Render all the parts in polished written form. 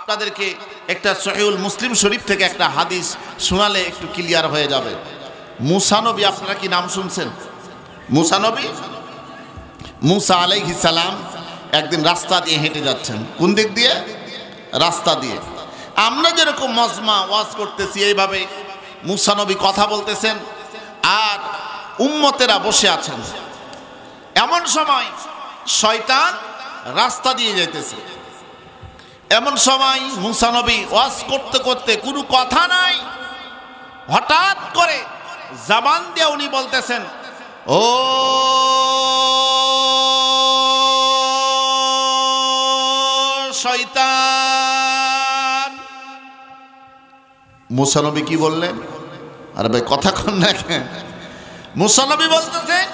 আপনাদেরকে একটা সহিহুল মুসলিম শরীফ থেকে একটা হাদিস শোনালে একটু ক্লিয়ার হয়ে যাবে। মুসা নবী, আপনারা কি নাম শুনছেন? মুসা নবী, মুসা আলাইহিস সালাম একদিন রাস্তা দিয়ে হেঁটে যাচ্ছেন। কোন দিক দিয়ে? রাস্তা দিয়ে। আমরা যেরকম মজমা ওয়াজ করতেছি এইভাবে মুসা নবী কথা বলতেছেন আর উম্মতেরা বসে আছেন। এমন সময় শয়তান রাস্তা দিয়ে যাইতেছে। এমন সময় মুসা নবী ওয়াজ করতে করতে কোনো কথা নাই, হঠাৎ করে জবান দিয়ে উনি বলতেছেন, ও শয়তান। মুসা নবী কি বললেন? আরে ভাই কথা কন না কেন? মুসা নবী বলতেছেন,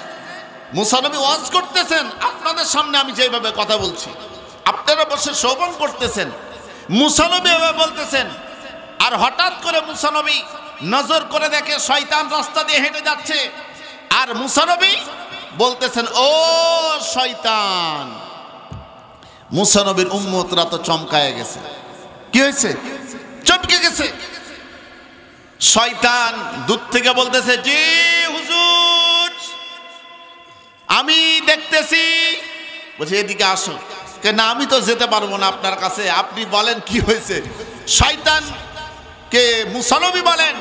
মুসা নবী ওয়াজ করতেছেন, আপনাদের সামনে আমি যেভাবে কথা বলছি আপনারা বসে শ্রবণ করতেছেন। মুসা নবী এভাবে বলতেছেন আর হঠাৎ করে মুসা নবী নজর করে দেখে শয়তান রাস্তা দিয়ে হেঁটে যাচ্ছে আর মুসা নবী বলতেছেন, ও শয়তান। মুসা নবীর উম্মতরা তো চমকায় গেছে। কি হয়েছে? চমকে গেছে। শয়তান দূর থেকে বলতেছে, জি হুজুর আমি দেখতেছি। বলছে এদিকে আসো। না আমি তো যেতে পারবো না আপনার কাছে, আপনি বলেন কি হয়েছে। শয়তান কে মুসা নবী বলেন,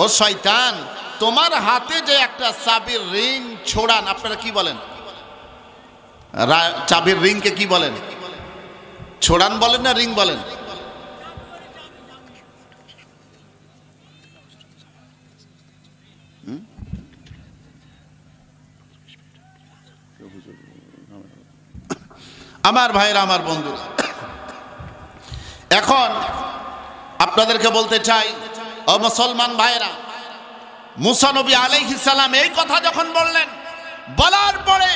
ও শয়তান তোমার হাতে যে একটা চাবির রিং ছোড়ান, আপনারা কি বলেন? চাবির রিংকে কি বলেন? ছোড়ান বলেন না রিং বলেন? আমার ভাইরা, আমার বন্ধু, এখন আপনাদেরকে বলতে চাই, ও মুসলমান ভাইরা, মুসা নবী আলাইহিস সালাম এই কথা যখন বললেন, বলার পরে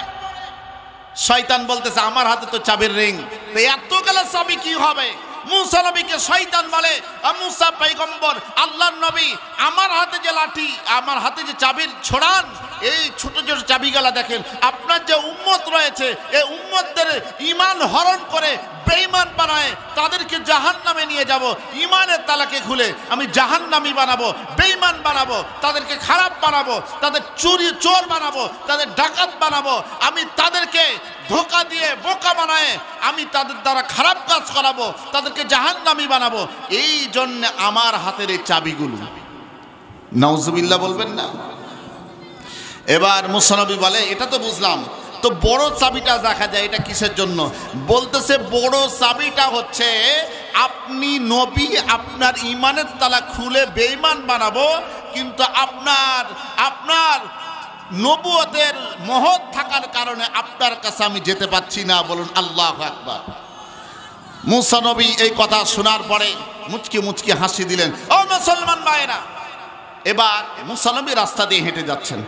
শয়তান বলতেছে আমার হাতে তো চাবির রিং, তো এতগুলো চাবি কি হবে? মুসা নবীকে শয়তান বলে, মুসা পয়গম্বর আল্লাহর নবী, আমার হাতে যে লাঠি, আমার হাতে যে চাবির ছোড়ান, এই ছোট ছোট চাবিগুলা দেখেন, আপনার যে উম্মত রয়েছে এই উম্মতদের ঈমান হরণ করে বেঈমান বানায় তাদেরকে জাহান্নামে নিয়ে যাব। ঈমানের তালাকে খুলে আমি জাহান্নামী বানাবো, বেঈমান বানাবো, তাদেরকে খারাপ বানাবো, তাদের চোর বানাবো, তাদের ডাকাত বানাবো, আমি তাদেরকে ধোঁকা দিয়ে বোকা বানায় আমি তাদের দ্বারা খারাপ কাজ করাবো, তাদেরকে জাহান্নামী বানাবো। এই জন্য আমার হাতের এই চাবিগুলো। নাউজুবিল্লাহ বলবেন না? এবার মুসা নবী বলে, এটা তো বুঝলাম, তো বড় চাবিটা দেখা যায় এটা কিসের জন্য? বলতেছে বড় চাবিটা হচ্ছে আপনি নবী, আপনার ঈমানের তালা খুলে বেঈমান বানাবো, কিন্তু আপনার নবুয়তের মহৎ থাকার কারণে আপনার কাছে আমি যেতে পাচ্ছি না। বলুন আল্লাহু আকবার। মুসা নবী এই কথা শোনার পরে মুচকি মুচকি হাসি দিলেন। ও মুসলমান ভাইরা, এবার মুসা নবী রাস্তা দিয়ে হেঁটে যাচ্ছেন,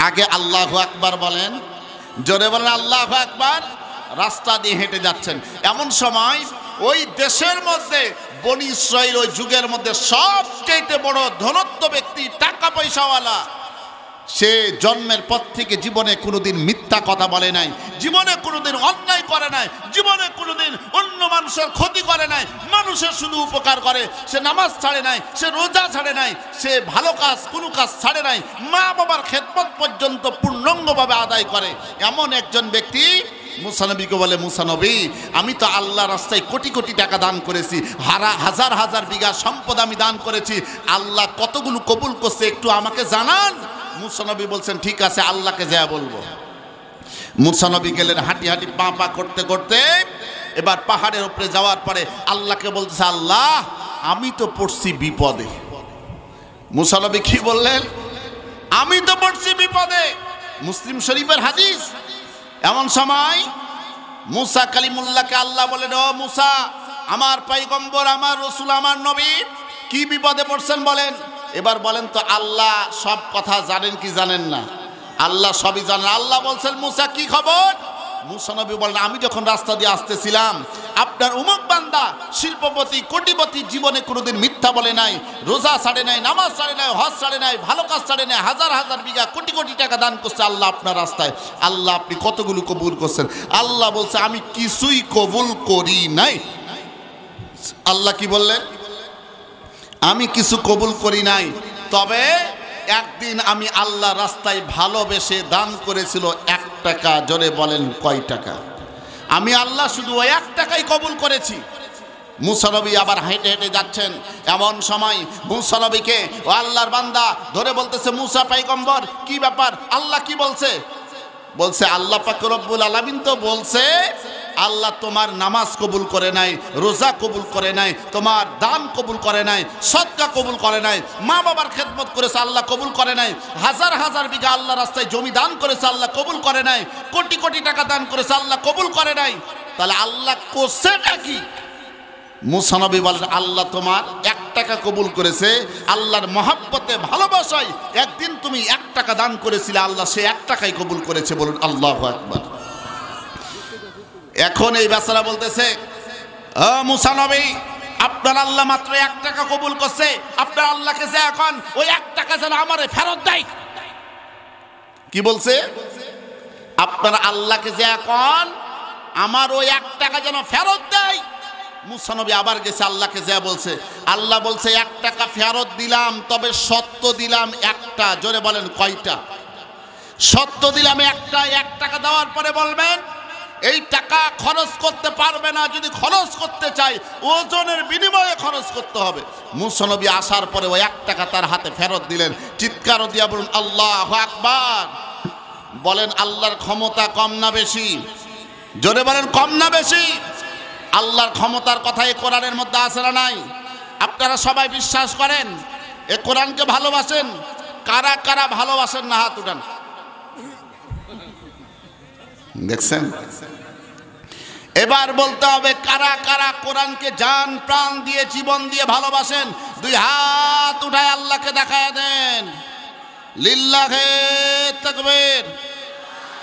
আগে আল্লাহু আকবার বলেন, জোরে বলেন আল্লাহু আকবার। রাস্তা দিয়ে হেঁটে যাচ্ছেন, এমন সময় ওই দেশের মধ্যে বনি ইসরাইল ওই যুগের মধ্যে সবচেয়ে বড় ধনত্ব ব্যক্তি, টাকা পয়সাওয়ালা, সে জন্মের পর থেকে জীবনে কোনোদিন মিথ্যা কথা বলে নাই, জীবনে কোনোদিন অন্যায় করে নাই, জীবনে কোনোদিন অন্য মানুষের ক্ষতি করে নাই, মানুষের শুধু উপকার করে। সে নামাজ ছাড়ে নাই, সে রোজা ছাড়ে নাই, সে ভালো কাজ কোনো কাজ ছাড়ে নাই, মা বাবার খেদমত পর্যন্ত পূর্ণাঙ্গভাবে আদায় করে। এমন একজন ব্যক্তি মুসা নবীকে বলে, মুসা নবী আমি তো আল্লাহ রাস্তায় কোটি কোটি টাকা দান করেছি, হাজার হাজার বিঘা সম্পদ আমি দান করেছি, আল্লাহ কতগুলো কবুল করছে একটু আমাকে জানান। মুসা নবী বলছেন ঠিক আছে, আল্লাহকে যা বলবো। মুসা নবী গেলেন হাঁটি হাঁটি পা পা করতে করতে, এবার পাহাড়ের উপরে যাওয়ার পরে আল্লাহকে বলতেছে, আল্লাহ আমি তো পড়ছি বিপদে। মুসা নবী কি বললেন? আমি তো পড়ছি বিপদে। মুসলিম শরীফের হাদিস। এমন সময় মুসা কালিমুল্লাহকে আল্লাহ বলেন, ও মুসা আমার পয়গম্বর, আমার রসুল, আমার নবী কি বিপদে পড়ছেন বলেন। এবার বলেন তো আল্লাহ সব কথা জানেন কি জানেন না? আল্লাহ সবই জানেন। আল্লাহ বলছেন, মুসা কি খবর? মুসা নবী বলেন, আমি যখন রাস্তা দিয়ে আসতেছিলাম আপনার উমুক বান্দা শিল্পপতি কোটিপতি জীবনে কোনোদিন মিথ্যা বলে নাই, রোজা ছাড়ে নাই, নামাজ ছাড়ে নাই, হজ ছাড়ে নাই, ভালো কাজ ছাড়ে নাই, হাজার হাজার বিঘা কোটি কোটি টাকা দান করছে আল্লাহ আপনার রাস্তায়। আল্লাহ আপনি কতগুলো কবুল করছেন? আল্লাহ বলছে, আমি কিছুই কবুল করি নাই। আল্লাহ কি বললেন? আমি কিছু কবুল করি নাই, তবে একদিন আমি আল্লাহ রাস্তায় ভালোবেসে দান করেছিল 1 টাকা। জোরে বলেন কয় টাকা? আমি আল্লাহ শুধু ওই 1 টাকাই কবুল করেছি। মুসা নবী আবার হেঁটে হেঁটে যাচ্ছেন, এমন সময় মুসা নবীকে ও আল্লাহর বান্দা ধরে বলতেছে, মুসা পয়গম্বর কি ব্যাপার, আল্লাহ কি বলছে? বলছে আল্লাহ পাক রব্বুল আলামিন তো বলছে আল্লাহ তোমার নামাজ কবুল করে নাই, রোজা কবুল করে নাই, তোমার দান কবুল করে নাই, সদকা কবুল করে নাই, মা বাবার খেদমত করেছে আল্লাহ কবুল করে নাই, হাজার হাজার বিঘা আল্লাহ রাস্তায় জমি দান করেছে আল্লাহ কবুল করে নাই, কোটি কোটি টাকা দান করেছে আল্লাহ কবুল করে নাই। তাহলে আল্লাহ করছেটা কি? মুসা নবী বলেন আল্লাহ তোমার 1 টাকা কবুল করেছে, আল্লাহর মহব্বতে ভালোবাসায় একদিন তুমি 1 টাকা দান করেছিলে, আল্লাহ সে 1 টাকাই কবুল করেছে। বলুন আল্লাহু আকবার। এখন এই বেচারা বলতেছে, ও মুসা নবী, আপনার আল্লাহ মাত্র 1 টাকা কবুল করছে, আপনার আল্লাহকে যে এখন ওই 1 টাকা যেন আমারে ফেরত দেয়। কি বলছে? আপনার আল্লাহকে যে এখন আমার ওই 1 টাকা যেন ফেরত দেয়। মুসা নবী আবার গেছে আল্লাহকে যা বলছে, আল্লাহ বলছে 1 টাকা ফেরত দিলাম, তবে সত্য দিলাম 1টা। জোরে বলেন কয়টা? সত্য দিলাম 1টা। 1 টাকা দেওয়ার পরে বলবেন এই টাকা খরচ করতে পারবে না, যদি খরচ করতে চাই ওজনের বিনিময়ে খরচ করতে হবে। মুসা নবী আসার পরে ওই 1 টাকা তার হাতে ফেরত দিলেন। চিৎকার দিয়া বলুন আল্লাহু আকবার। বলেন আল্লাহর ক্ষমতা কম না বেশি? জোরে বলেন কম না বেশি? আল্লাহর ক্ষমতার কথা এই কোরআনের মধ্যে আছে না নাই? আপনারা সবাই বিশ্বাস করেন? এ কোরআনকে ভালোবাসেন? কারা কারা ভালোবাসেন না হাত উঠান। দেখছেন? এবার বলতে হবে কারা কারা কোরআনকে জান প্রাণ দিয়ে জীবন দিয়ে ভালোবাসেন। 2 হাত উঠায় আল্লাহকে দেখায় দেন। লিল্লাহে তাকবীর।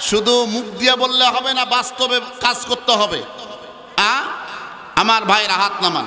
শুধু মুখ দিয়ে বললে হবে না, বাস্তবে কাজ করতে হবে। আমার ভাইরা হাত নামান।